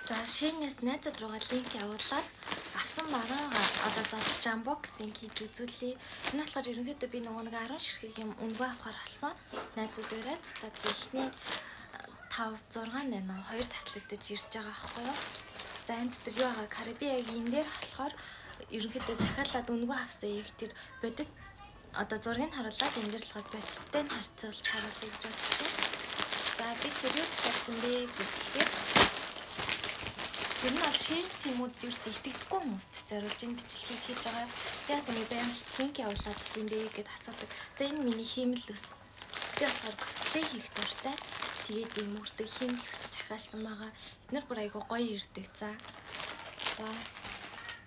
За шинээс найзууд руугаа линк явуулаад авсан бараагаа одоо задлж unboxing хийж үзүүлье. Энэ болохоор ерөнхийдөө би нөгөө нэг 10 ширхэг юм өнгөө авахар болсон. Найзууд ирээд за эхний 5 6 нано 2 таслагдаж ирж байгаа байхгүй юу? За энэ дотор юу байгаа? Карибиагийн дээр болохоор ерөнхийдөө захиалаад өнгөө авсан яг тэр бодит одоо зургийг харуулад энэ дээр болохоор бодиттой нь харьцуулж харуулъя гэж бодож байна. За би тэр юу захиалсан бэ гэхээр энэ бол шин юмуд ерөөс итгэдэггүй хүмүүст зориулж энэ бичлэгийг хийж байгаа. Яг нэг байнга линк явуулаад тийм бэ гэдээ асуудаг. За энэ миний хиймэл ус. Би болохоор косплей хийх дуртай. Тэгээд ийм үрдэг хиймэл ус захиалсан байгаа. Эднэр бүр айгу гоё ирдэг. За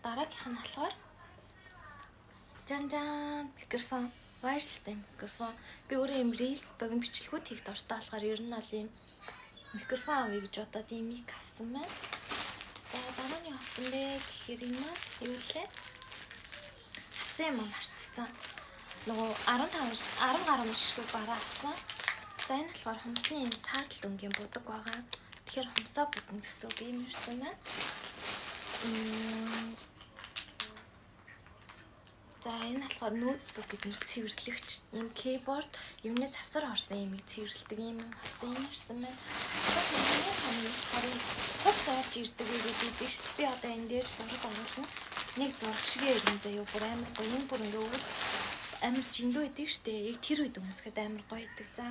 дараагийнх нь болохоор жан микрофон, wirelessтэй микрофон. Би өөрөө юм reels богино бичлэгүүд хийх дуртай болохоор ер нь бол ийм микрофон авъя гэж бодоод ийм мик авсан байна. За дараа нь авсан бэ гэхээр энэ юу лээ? Авсан юм марцсан. Нөгөө 10 гаруй ширхэг бараа авсан. За энэ болохоор хумсны юм саардл өнгийн будаг байгаа. Тэгэхээр хумсаа будна гэсэн үг юм ирсэн байна. За энэ болохоор ноутбук гэдгээр цэвэрлэгч, ийм keyboard, юмны завсар орсон юм цэвэрлдэг юм авсан юм ирсэн байна. Харин хот зааж ирдэг гэдэг биш. Би одоо энэ дээр зураг оруулна. Нэг зураг шигээ ирэн заяа бүр амар гоё. Энэ бүр ингээ өвөл амар жиндүү идэг штэ. Яг тэр үед өмсгöd амар гоё идэг. За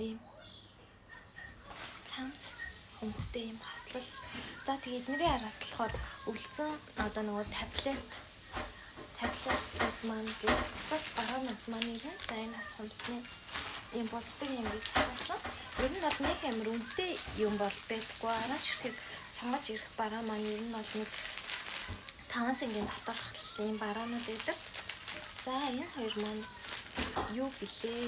ийм цамц өмдтэй ийм хаслал. За тэгээд эднэрийн араас болохоор өлцөн одоо нөгөө таблет маань гэх бусад бараанууд маань ирнэ. За энэ бас хумсны ийм боддог юм гэж хэлсэн. Ер нь бол нэг амар үнэтэй юм бол байдаггүй. Араа ширхэг сонгож ирэх бараа маань ер нь бол нэг 5 сэнгийн доторх ийм бараанууд байдаг. За энэ хоёр маань юу билээ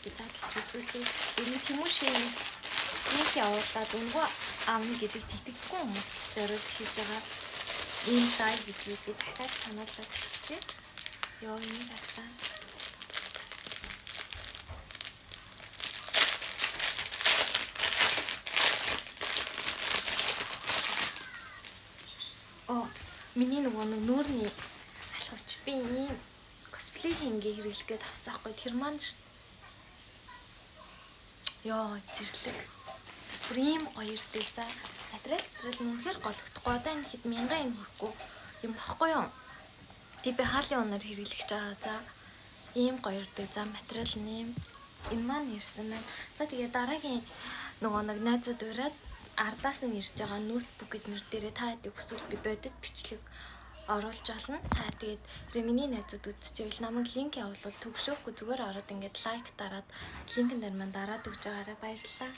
би задлж үзүүлээ. Ер нь тэмүүл шинээс нэг явуулаад өнгөө авна гэдэг тэтгэггүй хүмүүст зориулж хийж байгаа ийм дай гэдгийг би дахиад сануулад хэлчихье. Ёо энэ гартаа. Миний нөгөө нүүрний алхавч би ийм косплей хингээ хэрэглэгээд авсан хгүй тэр маань шүү дээ. Ёо зэрлэг. Бүр ийм гоё ирдэг. За материал үнэхээр гологдохгүй. Одоо энэ хэд 1000 энэ хүрхгүй юм баггүй юу? Тэг би хаалын унаар хэрэглэж байгаа. За ийм гоё ирдэг. За материал нэм энэ маань ирсэн байна. За тэгээ дараагийн нөгөө нэг найзууд ураад ардаас нь ирж байгаа ноутбук эднэр дээрээ та хэдийг хүсвэл би бодит бичлэг оруулж олно. Та тэгээд миний найзууд үзчихвэл намайг линк явуулвал төгшөөхгүй зүгээр ороод ингээд лайк дараад линкэн дээр маань дараад өгч байгаарай. Баярлалаа.